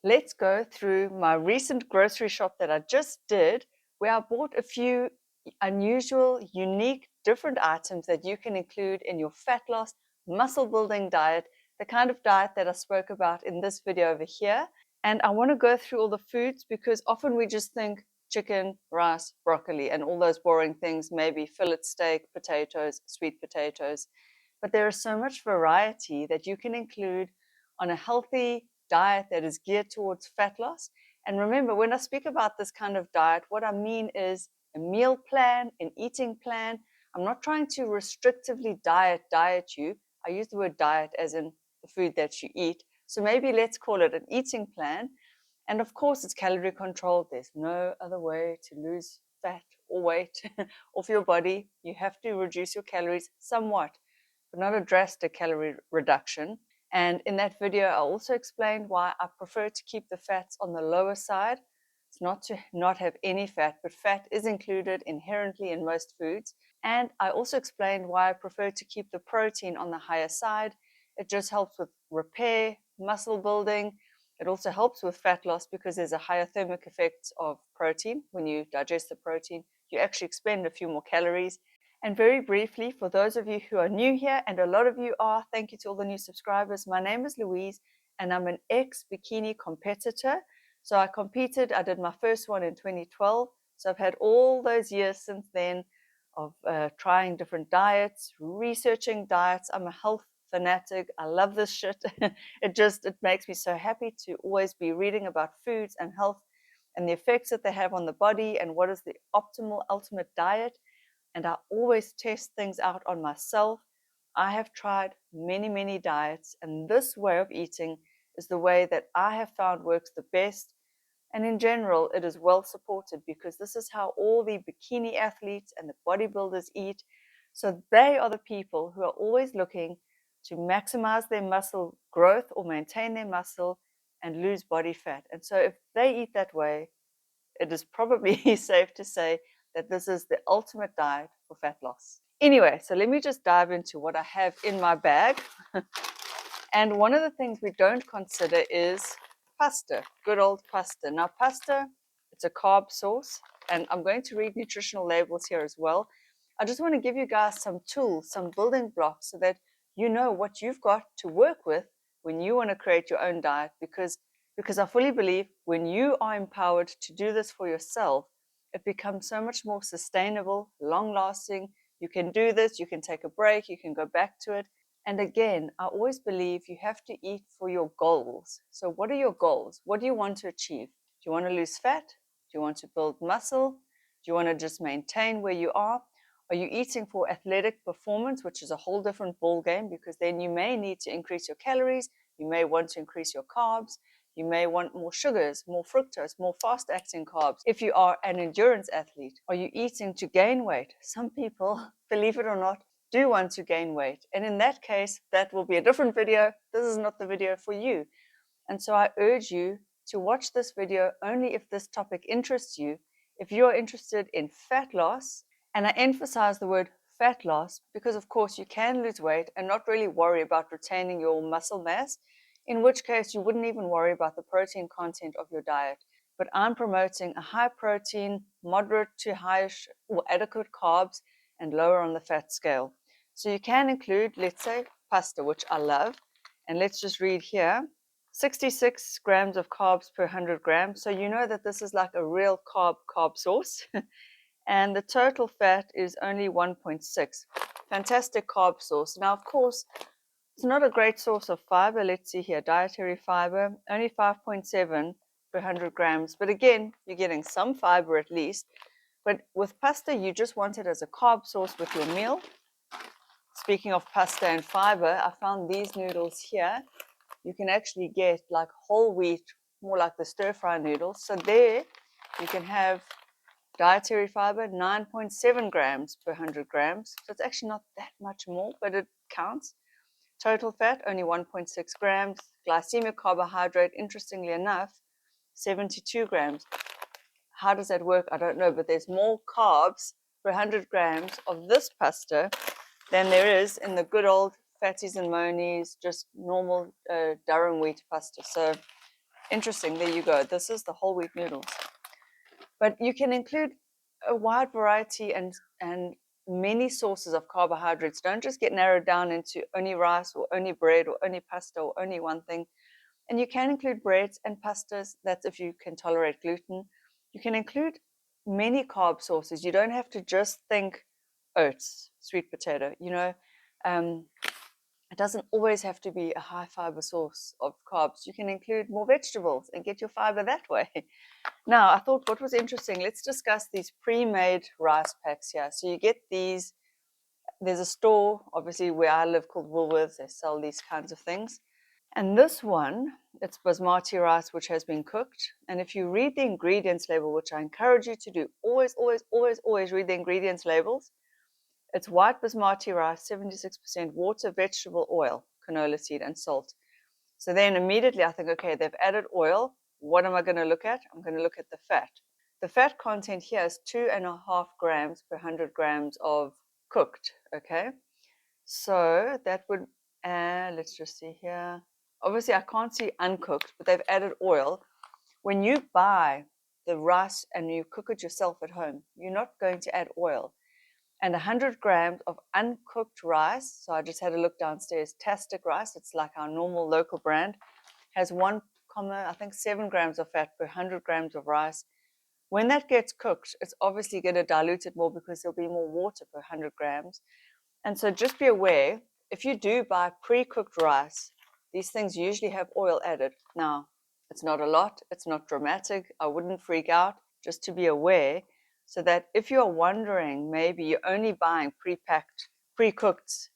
Let's go through my recent grocery shop that I just did, where I bought a few unusual, unique, different items that you can include in your fat loss, muscle building diet, the kind of diet that I spoke about in this video over here. And I want to go through all the foods because often we just think chicken, rice, broccoli, and all those boring things, maybe fillet steak, potatoes, sweet potatoes. But there is so much variety that you can include on a healthy diet that is geared towards fat loss. And remember, when I speak about this kind of diet, what I mean is a meal plan, an eating plan. I'm not trying to restrictively diet you. I use the word diet as in the food that you eat. So maybe let's call it an eating plan. And of course, it's calorie controlled. There's no other way to lose fat or weight off your body. You have to reduce your calories somewhat, but not a drastic calorie reduction. And in that video, I also explained why I prefer to keep the fats on the lower side. It's not to not have any fat, but fat is included inherently in most foods. And I also explained why I prefer to keep the protein on the higher side. It just helps with repair, muscle building. It also helps with fat loss because there's a higher thermic effect of protein. When you digest the protein, you actually expend a few more calories. And very briefly, for those of you who are new here, and a lot of you are, thank you to all the new subscribers. My name is Louise, and I'm an ex-bikini competitor. So I competed, I did my first one in 2012. So I've had all those years since then of trying different diets, researching diets. I'm a health fanatic. I love this shit. It makes me so happy to always be reading about foods and health and the effects that they have on the body and what is the optimal ultimate diet. And I always test things out on myself. I have tried many, many diets, and this way of eating is the way that I have found works the best. And in general, it is well supported because this is how all the bikini athletes and the bodybuilders eat. So they are the people who are always looking to maximize their muscle growth or maintain their muscle and lose body fat. And so if they eat that way, it is probably safe to say that this is the ultimate diet for fat loss. Anyway, so let me just dive into what I have in my bag. And one of the things we don't consider is pasta, good old pasta. Now, pasta, it's a carb source, and I'm going to read nutritional labels here as well. I just want to give you guys some tools, some building blocks, so that you know what you've got to work with when you want to create your own diet, because I fully believe when you are empowered to do this for yourself, it becomes so much more sustainable, long-lasting. You can do this, you can take a break, you can go back to it. And again, I always believe you have to eat for your goals. So what are your goals? What do you want to achieve? Do you want to lose fat? Do you want to build muscle? Do you want to just maintain where you are? Are you eating for athletic performance, which is a whole different ball game, because then you may need to increase your calories. You may want to increase your carbs. You may want more sugars, more fructose, more fast-acting carbs. If you are an endurance athlete, are you eating to gain weight? Some people, believe it or not, do want to gain weight. And in that case, that will be a different video. This is not the video for you. And so I urge you to watch this video only if this topic interests you. If you're interested in fat loss, and I emphasize the word fat loss because, of course, you can lose weight and not really worry about retaining your muscle mass, in which case you wouldn't even worry about the protein content of your diet. But I'm promoting a high protein, moderate to highish or adequate carbs, and lower on the fat scale. So you can include, let's say, pasta, which I love. And let's just read here, 66 grams of carbs per 100 grams. So you know that this is like a real carb source. And the total fat is only 1.6. Fantastic carb source. Now, of course, it's not a great source of fiber. Let's see here, dietary fiber, only 5.7 per 100 grams. But again, you're getting some fiber at least. But with pasta, you just want it as a carb source with your meal. Speaking of pasta and fiber, I found these noodles here. You can actually get like whole wheat, more like the stir-fry noodles. So there you can have dietary fiber, 9.7 grams per 100 grams. So it's actually not that much more, but it counts. Total fat, only 1.6 grams. Glycemic carbohydrate, interestingly enough, 72 grams. How does that work? I don't know, but there's more carbs per 100 grams of this pasta than there is in the good old fatties and monies, just normal durum wheat pasta. So Interesting. There you go. This is the whole wheat noodles. But you can include a wide variety and many sources of carbohydrates. Don't just get narrowed down into only rice or only bread or only pasta or only one thing. And you can include breads and pastas. That's if you can tolerate gluten. You can include many carb sources. You don't have to just think oats, sweet potato. It doesn't always have to be a high fiber source of carbs. You can include more vegetables and get your fiber that way. Now, I thought what was interesting, let's discuss these pre-made rice packs here. So you get these, there's a store, obviously, where I live called Woolworths. They sell these kinds of things. And this one, it's basmati rice, which has been cooked. And if you read the ingredients label, which I encourage you to do, always, always, always, always read the ingredients labels. It's white basmati rice, 76% water, vegetable oil, canola seed, and salt. So then immediately I think, okay, they've added oil. What am I going to look at? I'm going to look at the fat. The fat content here is 2.5 grams per 100 grams of cooked, okay? So that would, let's just see here. Obviously, I can't see uncooked, but they've added oil. When you buy the rice and you cook it yourself at home, you're not going to add oil. And 100 grams of uncooked rice, so I just had a look downstairs, Tastic rice, it's like our normal local brand, has 7 grams of fat per 100 grams of rice. When that gets cooked, it's obviously going to dilute it more because there'll be more water per 100 grams. And so just be aware, if you do buy pre-cooked rice, these things usually have oil added. Now, it's not a lot, it's not dramatic, I wouldn't freak out, just to be aware, so that if you're wondering, maybe you're only buying pre-packed, pre-cooked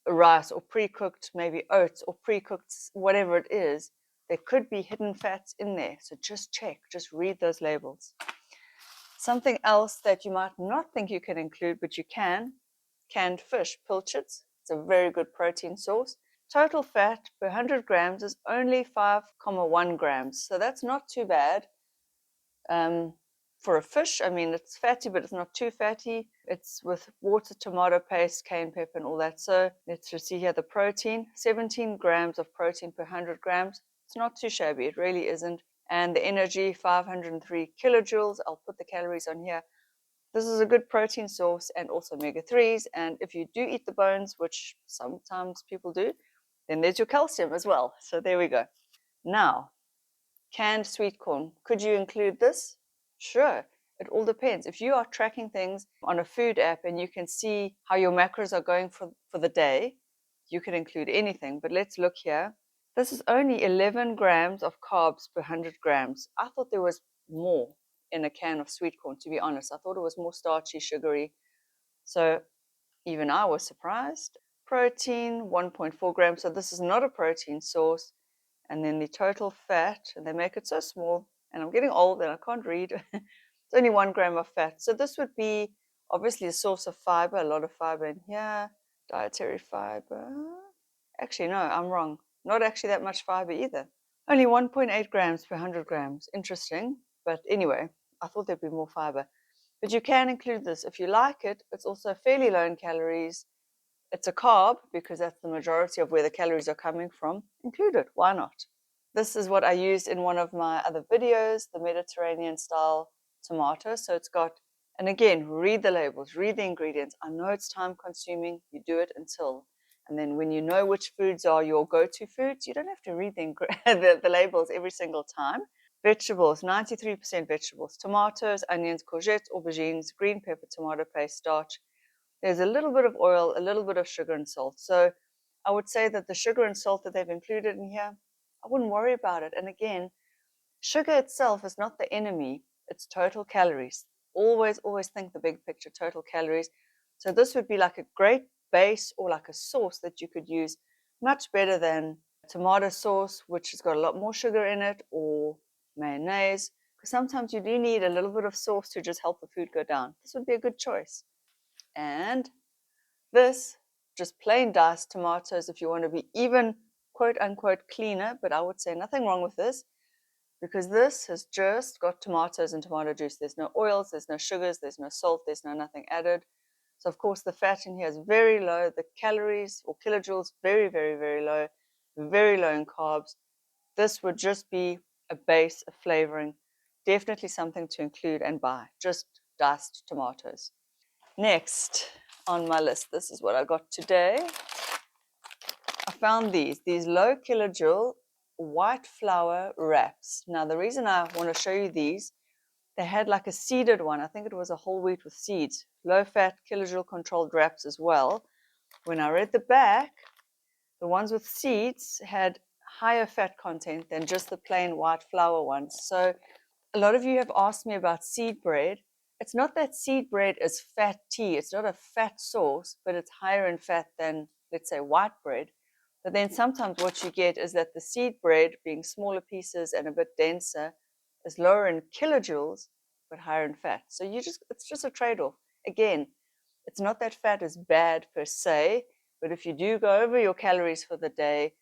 rice or pre-cooked maybe oats or pre-cooked whatever it is, there could be hidden fats in there. So just check, just read those labels. Something else that you might not think you can include, but you can, canned fish, pilchards. It's a very good protein source. Total fat per 100 grams is only 5.1 grams. So that's not too bad. For a fish, I mean, it's fatty, but it's not too fatty. It's with water, tomato paste, cayenne pepper, and all that. So let's just see here the protein, 17 grams of protein per 100 grams. It's not too shabby, it really isn't. And the energy, 503 kilojoules. I'll put the calories on here. This is a good protein source and also omega-3s. And if you do eat the bones, which sometimes people do, then there's your calcium as well. So there we go. Now, canned sweet corn. Could you include this? Sure. It all depends. If you are tracking things on a food app and you can see how your macros are going for the day, you can include anything. But let's look here. This is only 11 grams of carbs per 100 grams. I thought there was more in a can of sweet corn, to be honest. I thought it was more starchy, sugary. So even I was surprised. Protein, 1.4 grams. So this is not a protein source. And then the total fat, and they make it so small, and I'm getting old and I can't read. It's only 1 gram of fat. So this would be obviously a source of fiber, a lot of fiber in here. Dietary fiber. Actually, no, I'm wrong. Not actually that much fiber either. Only 1.8 grams per 100 grams. Interesting. But anyway, I thought there'd be more fiber. But you can include this. If you like it, it's also fairly low in calories. It's a carb because that's the majority of where the calories are coming from. Include it. Why not? This is what I used in one of my other videos, the Mediterranean style tomato. So it's got, and again, read the labels, read the ingredients. I know it's time consuming. You do it until. And then when you know which foods are your go-to foods, you don't have to read the labels every single time. Vegetables, 93% vegetables, tomatoes, onions, courgettes, aubergines, green pepper, tomato paste, starch. There's a little bit of oil, a little bit of sugar and salt. So I would say that the sugar and salt that they've included in here, I wouldn't worry about it. And again, sugar itself is not the enemy. It's total calories. Always, always think the big picture, total calories. So this would be like a great base or like a sauce that you could use much better than tomato sauce, which has got a lot more sugar in it, or mayonnaise. Because sometimes you do need a little bit of sauce to just help the food go down. This would be a good choice. And this, just plain diced tomatoes if you want to be even quote unquote cleaner, but I would say nothing wrong with this because this has just got tomatoes and tomato juice. There's no oils, there's no sugars, there's no salt, there's no nothing added. So of course the fat in here is very low, the calories or kilojoules very, very, very low in carbs. This would just be a base, a flavoring. Definitely something to include and buy, just diced tomatoes. Next on my list, this is what I got today. I found these low kilojoule white flour wraps. Now, the reason I want to show you these, they had like a seeded one. I think it was a whole wheat with seeds. Low fat, kilojoule controlled wraps as well. When I read the back, the ones with seeds had higher fat content than just the plain white flour ones. So a lot of you have asked me about seed bread. It's not that seed bread is fatty. It's not a fat source, but it's higher in fat than, let's say, white bread. But then sometimes what you get is that the seed bread, being smaller pieces and a bit denser, is lower in kilojoules, but higher in fat. So it's just a trade-off. Again, it's not that fat is bad per se, but if you do go over your calories for the day,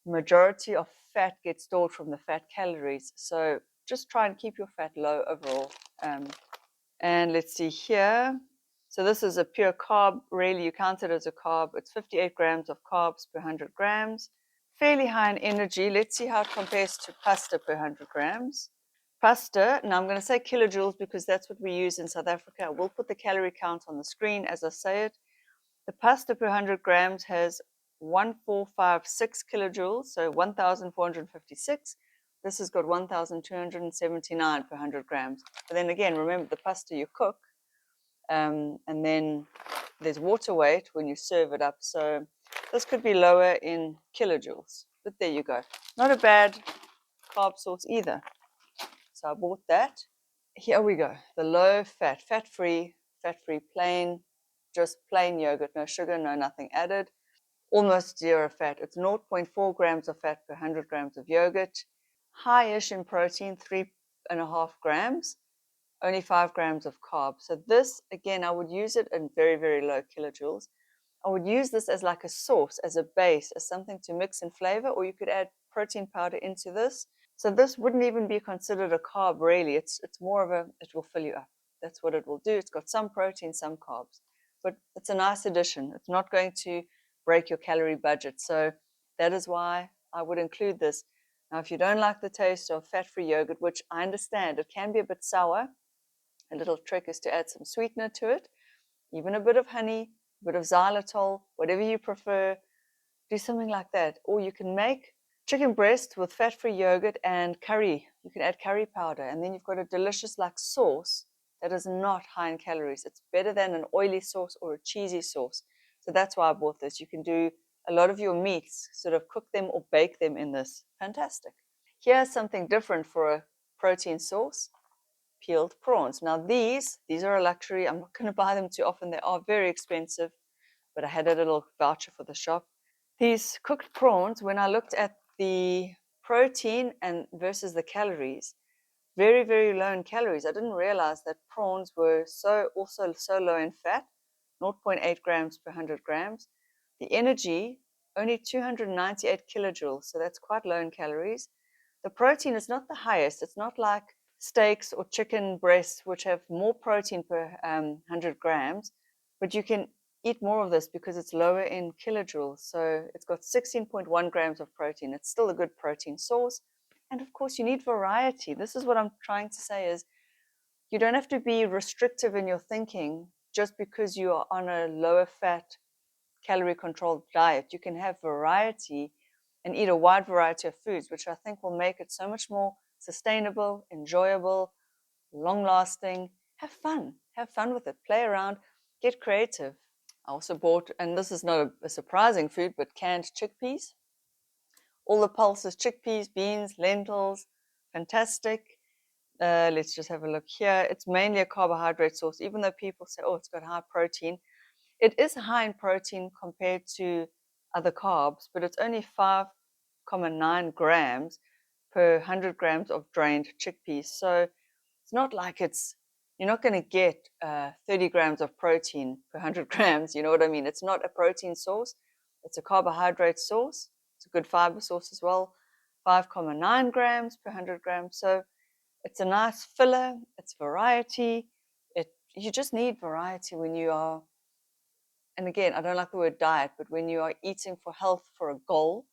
majority of fat gets stored from the fat calories. So just try and keep your fat low overall. And let's see here. So this is a pure carb. Really, you count it as a carb. It's 58 grams of carbs per 100 grams. Fairly high in energy. Let's see how it compares to pasta per 100 grams. Pasta, now I'm going to say kilojoules because that's what we use in South Africa. I will put the calorie count on the screen as I say it. The pasta per 100 grams has 1456 kilojoules, so 1456. This has got 1279 per 100 grams. But then again, remember the pasta you cook, and then there's water weight when you serve it up. So this could be lower in kilojoules. But there you go. Not a bad carb source either. So I bought that. Here we go. The low fat, fat-free plain, just plain yogurt, no sugar, no nothing added. Almost zero fat. It's 0.4 grams of fat per 100 grams of yogurt. High-ish in protein, 3.5 grams. Only 5 grams of carbs. So this, again, I would use it in very, very low kilojoules. I would use this as like a sauce, as a base, as something to mix in flavor, or you could add protein powder into this. So this wouldn't even be considered a carb, really. It's more of it will fill you up. That's what it will do. It's got some protein, some carbs. But it's a nice addition. It's not going to break your calorie budget. So that is why I would include this. Now, if you don't like the taste of fat-free yogurt, which I understand, it can be a bit sour, a little trick is to add some sweetener to it, even a bit of honey, a bit of xylitol, whatever you prefer. Do something like that. Or you can make chicken breast with fat-free yogurt and curry. You can add curry powder, and then you've got a delicious like sauce that is not high in calories. It's better than an oily sauce or a cheesy sauce. So that's why I bought this. You can do a lot of your meats, sort of cook them or bake them in this. Fantastic. Here's something different for a protein source. Peeled prawns. Now these are a luxury. I'm not going to buy them too often. They are very expensive, but I had a little voucher for the shop. These cooked prawns, when I looked at the protein and versus the calories, very, very low in calories. I didn't realize that prawns were also so low in fat, 0.8 grams per 100 grams. The energy, only 298 kilojoules, so that's quite low in calories. The protein is not the highest. It's not like steaks or chicken breasts, which have more protein per 100 grams, but you can eat more of this because it's lower in kilojoules. So it's got 16.1 grams of protein. It's still a good protein source. And of course, you need variety. This is what I'm trying to say is you don't have to be restrictive in your thinking just because you are on a lower fat, calorie controlled diet. You can have variety and eat a wide variety of foods, which I think will make it so much more sustainable, enjoyable, long lasting. Have fun with it, play around, get creative. I also bought, and this is not a surprising food, but canned chickpeas. All the pulses, chickpeas, beans, lentils, fantastic. Let's just have a look here. It's mainly a carbohydrate source, even though people say, oh, it's got high protein. It is high in protein compared to other carbs, but it's only 5.9 grams per 100 grams of drained chickpeas. So it's not like you're not going to get 30 grams of protein per 100 grams. You know what I mean? It's not a protein source. It's a carbohydrate source. It's a good fiber source as well. 5.9 grams per 100 grams. So it's a nice filler. It's variety. You just need variety when you are, and again, I don't like the word diet, but when you are eating for health for a goal,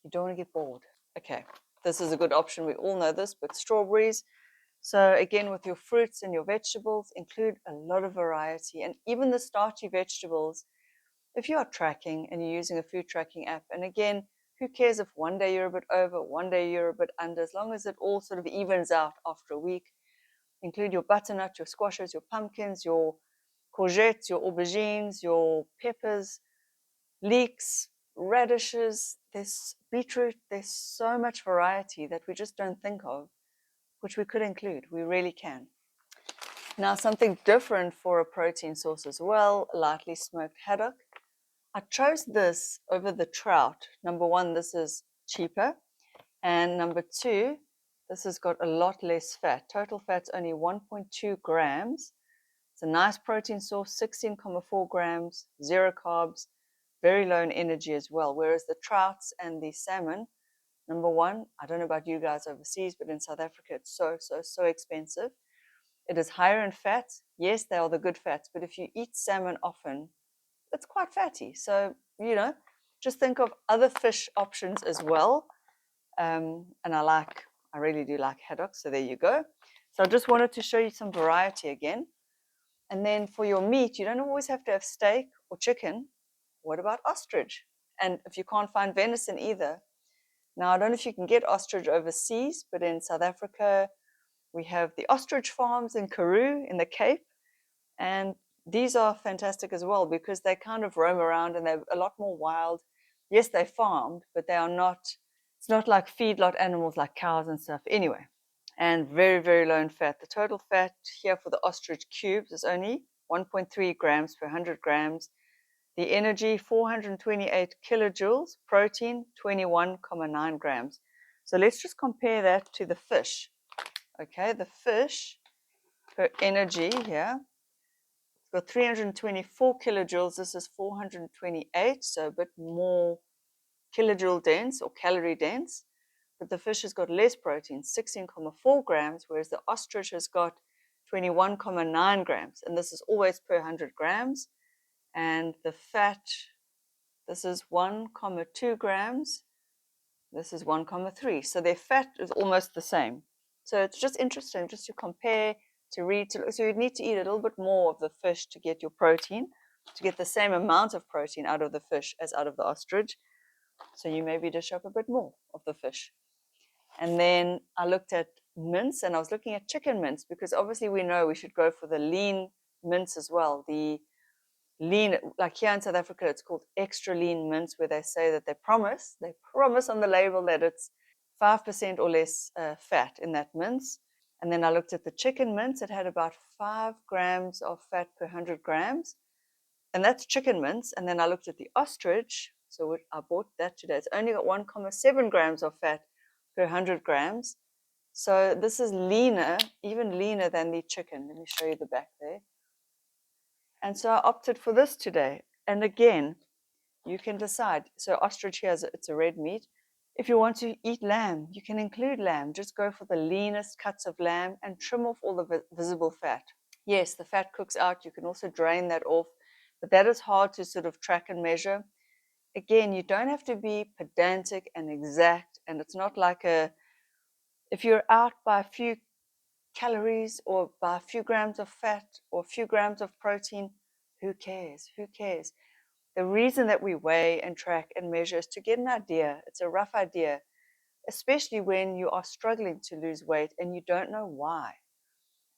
you don't want to get bored. Okay, This is a good option. We all know this, but strawberries. So again, with your fruits and your vegetables, include a lot of variety. And even the starchy vegetables, if you are tracking and you're using a food tracking app, and again, who cares if one day you're a bit over, one day you're a bit under, as long as it all sort of evens out after a week. Include your butternut, your squashes, your pumpkins, your courgettes, your aubergines, your peppers, leeks, radishes, there's beetroot, there's so much variety that we just don't think of, which we could include. We really can. Now, something different for a protein source as well, lightly smoked haddock. I chose this over the trout. Number one, this is cheaper. And number two, this has got a lot less fat. Total fat's only 1.2 grams. It's a nice protein source, 16.4 grams, zero carbs, very low in energy as well. Whereas the trouts and the salmon, number one, I don't know about you guys overseas, but in South Africa, it's so expensive. It is higher in fat. Yes, they are the good fats, but if you eat salmon often, it's quite fatty. So, just think of other fish options as well. And I really do like haddock. So there you go. So I just wanted to show you some variety again. And then for your meat, you don't always have to have steak or chicken. What about ostrich? And if you can't find venison either, now I don't know if you can get ostrich overseas, but in South Africa, we have the ostrich farms in Karoo in the Cape. And these are fantastic as well because they kind of roam around and they're a lot more wild. Yes, they're farmed, but they are not, it's not like feedlot animals like cows and stuff. Anyway, and very, very low in fat. The total fat here for the ostrich cubes is only 1.3 grams per 100 grams. The energy, 428 kilojoules. Protein, 21.9 grams. So let's just compare that to the fish. Okay, the fish per energy here, it's got 324 kilojoules. This is 428, so a bit more kilojoule dense or calorie dense. But the fish has got less protein, 16.4 grams, whereas the ostrich has got 21.9 grams. And this is always per 100 grams. And the fat, this is 1.2 grams. This is 1.3. So their fat is almost the same. So it's just interesting just to compare, to read. So you'd need to eat a little bit more of the fish to get your protein, to get the same amount of protein out of the fish as out of the ostrich. So you maybe dish up a bit more of the fish. And then I looked at mince, and I was looking at chicken mince because obviously we know we should go for the lean mince as well. The lean, like here in South Africa, it's called extra lean mince, where they say that they promise on the label that it's 5% or less fat in that mince. And then I looked at the chicken mince. It had about 5 grams of fat per 100 grams. And that's chicken mince. And then I looked at the ostrich. So I bought that today. It's only got 1.7 grams of fat per 100 grams. So this is leaner, even leaner than the chicken. Let me show you the back there. And so I opted for this today. And again, you can decide. So ostrich here, it's a red meat. If you want to eat lamb, you can include lamb. Just go for the leanest cuts of lamb and trim off all the visible fat. Yes, the fat cooks out. You can also drain that off. But that is hard to sort of track and measure. Again, you don't have to be pedantic and exact. And it's not like if you're out by a few calories or by a few grams of fat or a few grams of protein, who cares? Who cares? The reason that we weigh and track and measure is to get an idea. It's a rough idea, especially when you are struggling to lose weight and you don't know why.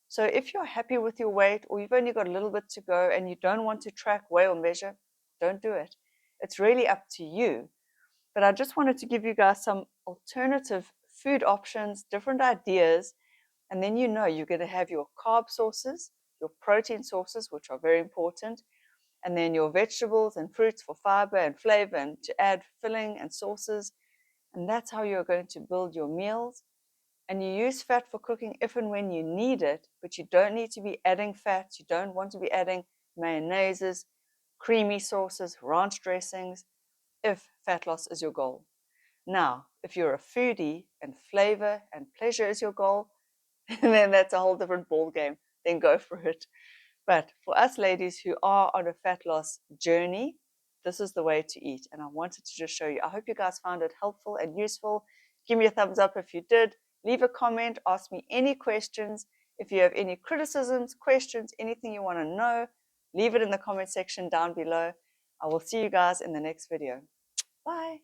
So if you're happy with your weight or you've only got a little bit to go and you don't want to track, weigh, or measure, don't do it. It's really up to you. But I just wanted to give you guys some alternative food options, different ideas, and then you're going to have your carb sources, your protein sources, which are very important, and then your vegetables and fruits for fiber and flavor and to add filling and sauces. And that's how you're going to build your meals. And you use fat for cooking if and when you need it, but you don't need to be adding fats. You don't want to be adding mayonnaises, creamy sauces, ranch dressings, if fat loss is your goal. Now, if you're a foodie and flavor and pleasure is your goal, then that's a whole different ball game. Then go for it. But for us ladies who are on a fat loss journey, this is the way to eat. And I wanted to just show you. I hope you guys found it helpful and useful. Give me a thumbs up if you did. Leave a comment. Ask me any questions. If you have any criticisms, questions, anything you want to know, leave it in the comment section down below. I will see you guys in the next video. Bye.